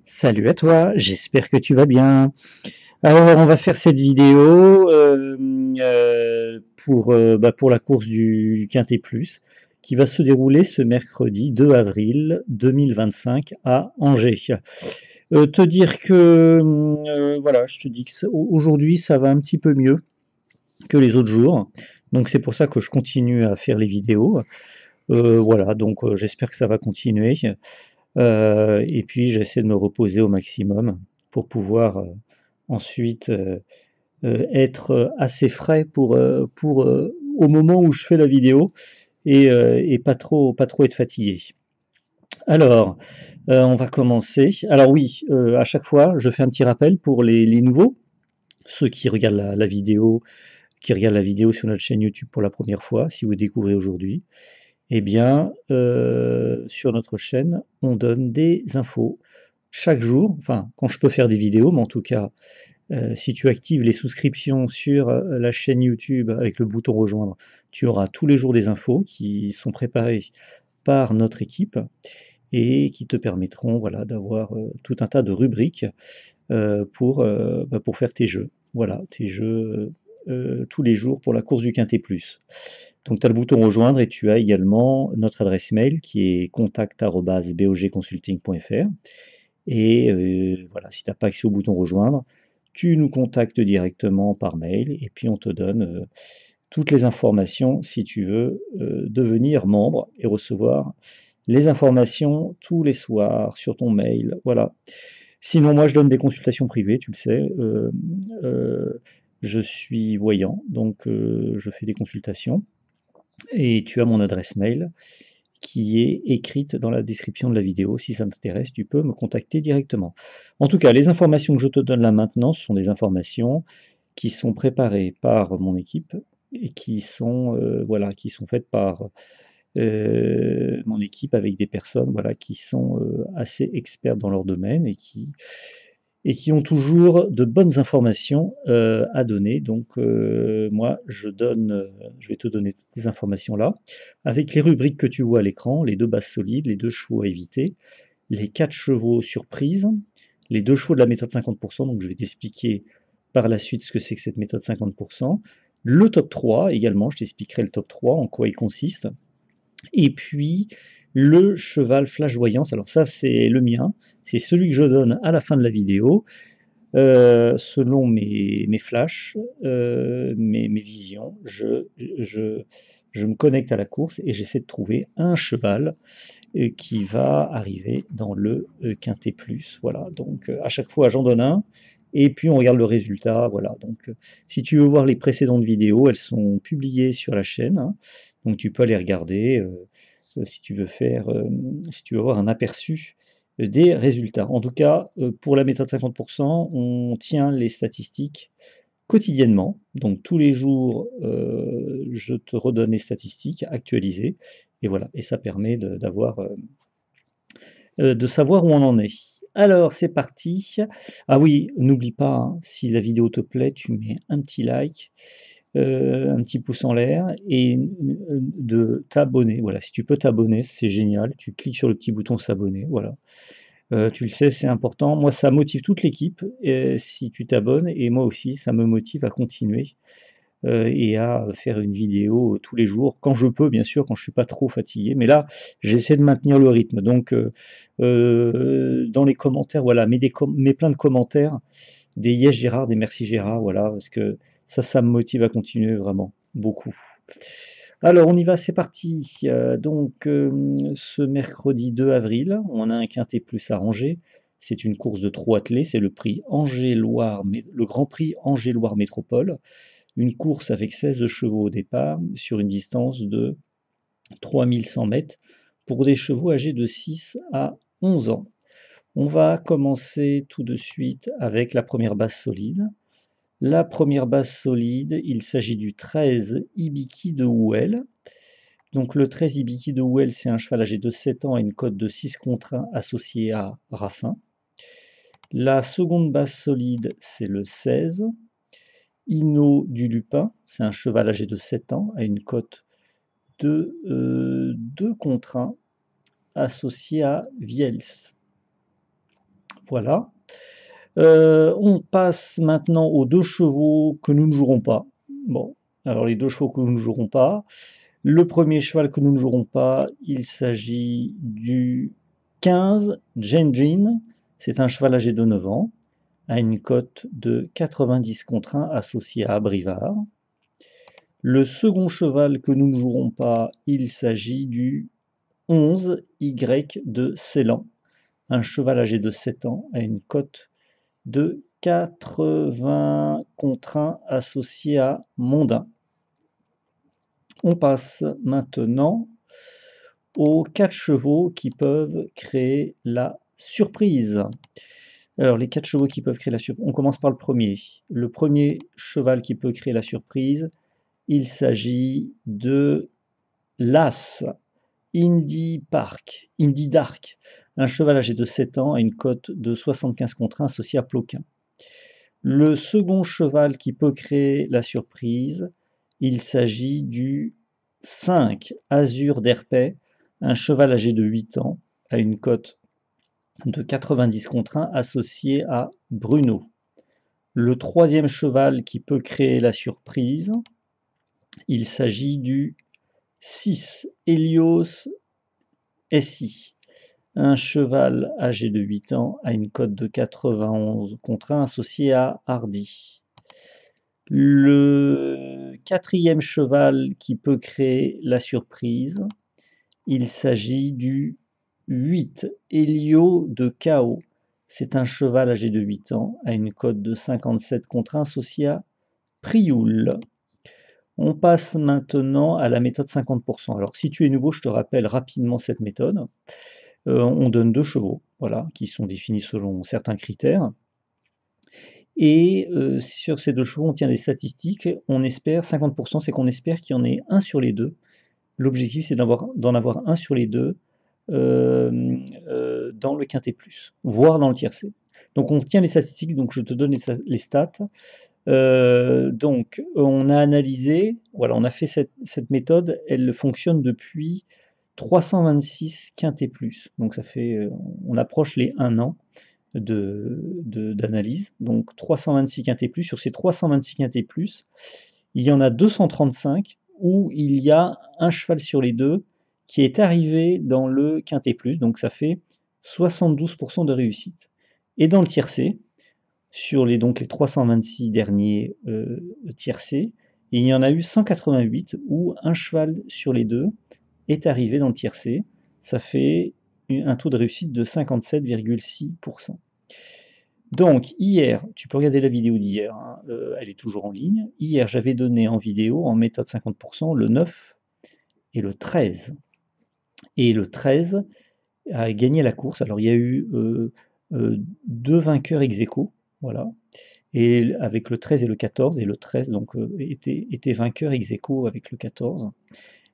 Salut à toi, j'espère que tu vas bien. Alors, on va faire cette vidéo pour la course du Quintet Plus qui va se dérouler ce mercredi 2 avril 2025 à Angers. Te dire que voilà, je te dis que aujourd'hui ça va un petit peu mieux que les autres jours. Donc c'est pour ça que je continue à faire les vidéos. Voilà, donc j'espère que ça va continuer. Et puis j'essaie de me reposer au maximum pour pouvoir ensuite être assez frais pour au moment où je fais la vidéo et pas trop être fatigué. Alors, on va commencer. Alors oui, à chaque fois, je fais un petit rappel pour les nouveaux, ceux qui regardent la vidéo, qui regardent la vidéo sur notre chaîne YouTube pour la première fois, si vous découvrez aujourd'hui. Eh bien, sur notre chaîne, on donne des infos chaque jour, enfin, quand je peux faire des vidéos, mais en tout cas, si tu actives les souscriptions sur la chaîne YouTube avec le bouton rejoindre, tu auras tous les jours des infos qui sont préparées par notre équipe et qui te permettront voilà, d'avoir tout un tas de rubriques pour faire tes jeux. Voilà, tes jeux tous les jours pour la course du Quintet Plus. Donc tu as le bouton rejoindre et tu as également notre adresse mail qui est contact@bogconsulting.fr. Et voilà, si tu n'as pas accès au bouton rejoindre, tu nous contactes directement par mail et puis on te donne toutes les informations si tu veux devenir membre et recevoir les informations tous les soirs sur ton mail. Voilà. Sinon, moi, je donne des consultations privées, tu le sais. Je suis voyant, donc je fais des consultations et tu as mon adresse mail qui est écrite dans la description de la vidéo. Si ça t'intéresse, tu peux me contacter directement. En tout cas, les informations que je te donne là maintenant, ce sont des informations qui sont préparées par mon équipe et qui sont faites par mon équipe avec des personnes voilà, qui sont assez expertes dans leur domaine et qui ont toujours de bonnes informations à donner. Donc moi, je vais te donner toutes ces informations-là, avec les rubriques que tu vois à l'écran, les deux bases solides, les deux chevaux à éviter, les quatre chevaux surprises, les deux chevaux de la méthode 50%, donc je vais t'expliquer par la suite ce que c'est que cette méthode 50%, le top 3 également, je t'expliquerai le top 3, en quoi il consiste, et puis le cheval flash voyance, alors ça c'est le mien, c'est celui que je donne à la fin de la vidéo, selon mes flashs, mes visions, je me connecte à la course et j'essaie de trouver un cheval qui va arriver dans le Quintet Plus. Voilà, donc à chaque fois j'en donne un et puis on regarde le résultat. Voilà, donc si tu veux voir les précédentes vidéos, elles sont publiées sur la chaîne, hein, donc tu peux aller regarder si tu veux si tu veux avoir un aperçu des résultats. En tout cas, pour la méthode 50%, on tient les statistiques quotidiennement. Donc tous les jours, je te redonne les statistiques actualisées. Et voilà, et ça permet de savoir où on en est. Alors c'est parti. Ah oui, n'oublie pas, hein, si la vidéo te plaît, tu mets un petit like, un petit pouce en l'air et de t'abonner. Voilà, si tu peux t'abonner, c'est génial. Tu cliques sur le petit bouton s'abonner. Voilà. Tu le sais, c'est important. Moi, ça motive toute l'équipe si tu t'abonnes et moi aussi, ça me motive à continuer et à faire une vidéo tous les jours, quand je peux, bien sûr, quand je suis pas trop fatigué. Mais là, j'essaie de maintenir le rythme. Donc, dans les commentaires, voilà, mets plein de commentaires, des yes Gérard, des merci Gérard, voilà, parce que ça me motive à continuer vraiment, beaucoup. Alors, on y va, c'est parti. Donc, ce mercredi 2 avril, on a un quintet plus à Angers. C'est une course de 3 attelés, c'est le prix Angers-Loire, le Grand Prix Angers-Loire Métropole. Une course avec 16 chevaux au départ, sur une distance de 3100 mètres, pour des chevaux âgés de 6 à 11 ans. On va commencer tout de suite avec la première base solide. La première base solide, il s'agit du 13 Ibiki de Houel. Donc le 13 Ibiki de Houel, c'est un cheval âgé de 7 ans et une cote de 6 contre 1 associé à Raffin. La seconde base solide, c'est le 16 Inno du Lupin, c'est un cheval âgé de 7 ans à une cote de 2 contre 1 associé à Viels. Voilà. On passe maintenant aux 2 chevaux que nous ne jouerons pas. Bon, alors les 2 chevaux que nous ne jouerons pas. Le premier cheval que nous ne jouerons pas, il s'agit du 15 Genjin. C'est un cheval âgé de 9 ans, à une cote de 90 contre 1 associé à Abrivard. Le second cheval que nous ne jouerons pas, il s'agit du 11 Y de Ceylan, un cheval âgé de 7 ans, à une cote de 80 contre 1 associé à Mondain. On passe maintenant aux 4 chevaux qui peuvent créer la surprise. Alors, les 4 chevaux qui peuvent créer la surprise, on commence par le premier. Le premier cheval qui peut créer la surprise, il s'agit de l'As, Indy Dark, un cheval âgé de 7 ans à une cote de 75 contre 1 associé à Ploquin. Le second cheval qui peut créer la surprise, il s'agit du 5 Azur d'Herpet, un cheval âgé de 8 ans à une cote de 90 contre 1 associé à Bruno. Le troisième cheval qui peut créer la surprise, il s'agit du 6 Helios SI, un cheval âgé de 8 ans à une cote de 91 contre 1 associé à Hardy. Le quatrième cheval qui peut créer la surprise, il s'agit du 8 Helio de Chaos. C'est un cheval âgé de 8 ans à une cote de 57 contre 1 associé à Prioul. On passe maintenant à la méthode 50%. Alors si tu es nouveau, je te rappelle rapidement cette méthode. On donne 2 chevaux, voilà, qui sont définis selon certains critères. Et sur ces 2 chevaux, on tient des statistiques. On espère, 50%, c'est qu'on espère qu'il y en ait un sur les 2. L'objectif, c'est d'en avoir un sur les 2 dans le quintet plus, voire dans le tiercé. Donc on tient les statistiques, donc je te donne les stats. Donc on a analysé, voilà, on a fait cette méthode, elle fonctionne depuis 326 quintet plus. Donc ça fait, on approche les 1 an d'analyse. Donc 326 quintet plus. Sur ces 326 quintet plus, il y en a 235 où il y a un cheval sur les 2 qui est arrivé dans le quintet plus. Donc ça fait 72% de réussite. Et dans le tiercé, sur les 326 derniers tiercés, il y en a eu 188 où un cheval sur les 2 est arrivé dans le tiercé. Ça fait un taux de réussite de 57,6%. Donc hier, tu peux regarder la vidéo d'hier, hein, elle est toujours en ligne. Hier, j'avais donné en vidéo, en méthode 50%, le 9 et le 13. Et le 13 a gagné la course. Alors il y a eu 2 vainqueurs ex aequo, voilà. Et avec le 13 et le 14, et le 13 donc était vainqueur ex aequo avec le 14.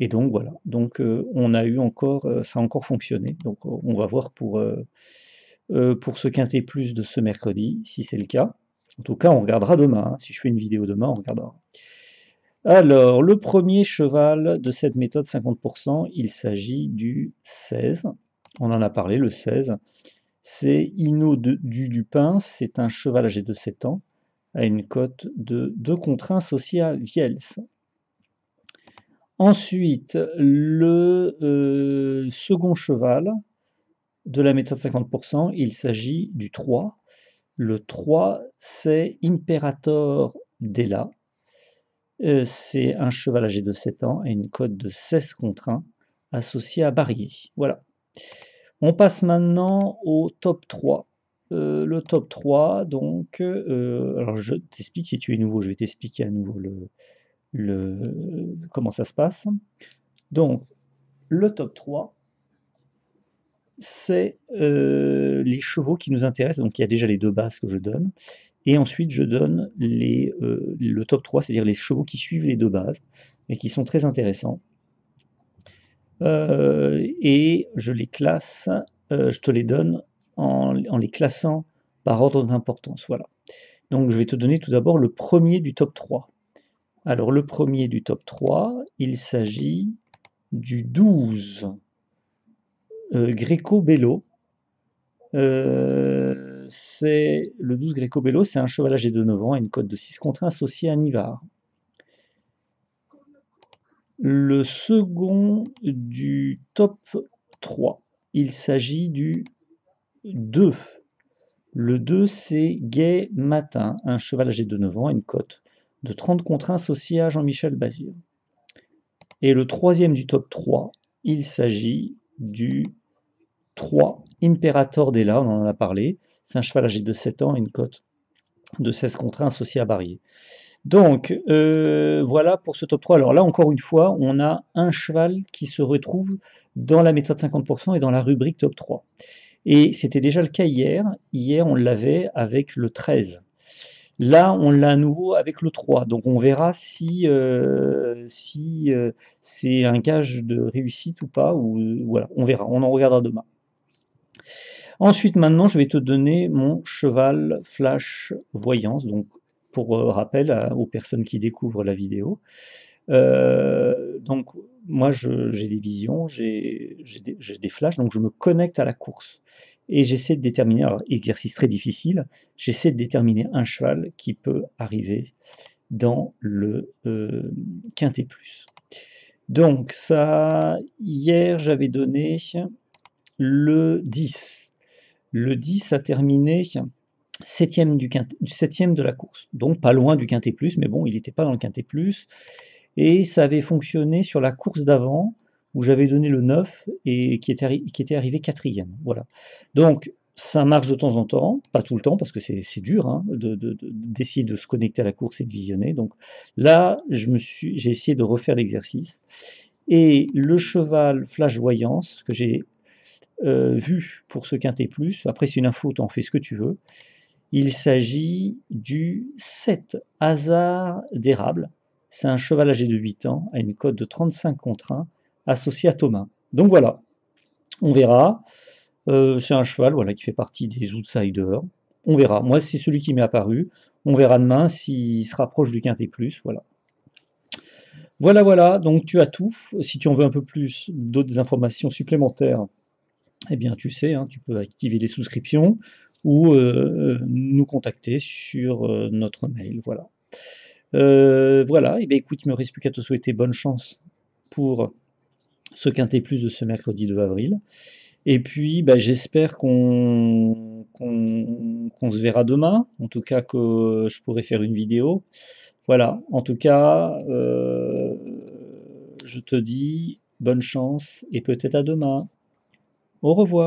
Et donc voilà, donc on a eu encore, ça a encore fonctionné. Donc on va voir pour ce quintet plus de ce mercredi, si c'est le cas. En tout cas, on regardera demain, hein. Si je fais une vidéo demain, on regardera. Alors, le premier cheval de cette méthode 50%, il s'agit du 16. On en a parlé, le 16. C'est Inno du Dupin, c'est un cheval âgé de 7 ans, à une cote de 2 contre 1 associé à Viels. Ensuite, le second cheval de la méthode 50%, il s'agit du 3. Le 3, c'est Imperator Della. C'est un cheval âgé de 7 ans et une cote de 16 contre 1 associé à Barrier. Voilà. On passe maintenant au top 3. Le top 3, donc, alors je t'explique, si tu es nouveau, je vais t'expliquer à nouveau comment ça se passe. Donc, le top 3, c'est les chevaux qui nous intéressent. Donc il y a déjà les 2 bases que je donne. Et ensuite je donne le top 3, c'est-à-dire les chevaux qui suivent les 2 bases et qui sont très intéressants. Et je les classe, je te les donne en les classant par ordre d'importance. Voilà. Donc je vais te donner tout d'abord le premier du top 3. Alors le premier du top 3, il s'agit du 12 Greco Bello. c'est le 12 Greco-Bello, c'est un cheval âgé de 9 ans à une cote de 6 contre 1 associé à Nivard. Le second du top 3, il s'agit du 2. Le 2, c'est Gai Matin, un cheval âgé de 9 ans à une cote de 30 contre 1 associé à Jean-Michel Bazir. Et le troisième du top 3, il s'agit du 3, Imperator Della, on en a parlé. C'est un cheval âgé de 7 ans, une cote de 16 contre 1 associé à Barrier. Donc, voilà pour ce top 3. Alors là, encore une fois, on a un cheval qui se retrouve dans la méthode 50% et dans la rubrique top 3. Et c'était déjà le cas hier. Hier, on l'avait avec le 13. Là, on l'a à nouveau avec le 3. Donc, on verra si, c'est un gage de réussite ou pas. Ou, voilà, on verra. On en regardera demain. Ensuite, maintenant, je vais te donner mon cheval flash voyance. Donc, pour rappel aux personnes qui découvrent la vidéo. Donc, moi, j'ai des visions, j'ai des flashs, donc je me connecte à la course. Et j'essaie de déterminer, alors exercice très difficile, j'essaie de déterminer un cheval qui peut arriver dans le quintet plus. Donc, ça, hier, j'avais donné le 10. Le 10 a terminé 7e de la course, donc pas loin du quintet plus, mais bon, il n'était pas dans le quintet plus. Et ça avait fonctionné sur la course d'avant, où j'avais donné le 9 et qui était arrivé 4e. Voilà. Donc, ça marche de temps en temps, pas tout le temps, parce que c'est dur hein, d'essayer de se connecter à la course et de visionner. Donc là, j'ai essayé de refaire l'exercice. Et le cheval flash voyance que j'ai vu pour ce quintet plus, après c'est une info, t'en fais ce que tu veux, il s'agit du 7, Hasard d'érable. C'est un cheval âgé de 8 ans, à une cote de 35 contre 1, associé à Thomas. Donc voilà, on verra. C'est un cheval voilà, qui fait partie des outsiders. On verra. Moi, c'est celui qui m'est apparu. On verra demain s'il se rapproche du quintet plus. Voilà. Voilà, voilà. Donc tu as tout. Si tu en veux un peu plus, d'autres informations supplémentaires, eh bien tu sais, hein, tu peux activer les souscriptions ou nous contacter sur notre mail. Voilà. Voilà, et bien écoute, il ne me reste plus qu'à te souhaiter bonne chance pour ce quintet plus de ce mercredi 2 avril. Et puis, bah, j'espère qu'on se verra demain. En tout cas, que je pourrai faire une vidéo. Voilà, en tout cas, je te dis bonne chance et peut-être à demain. Au revoir.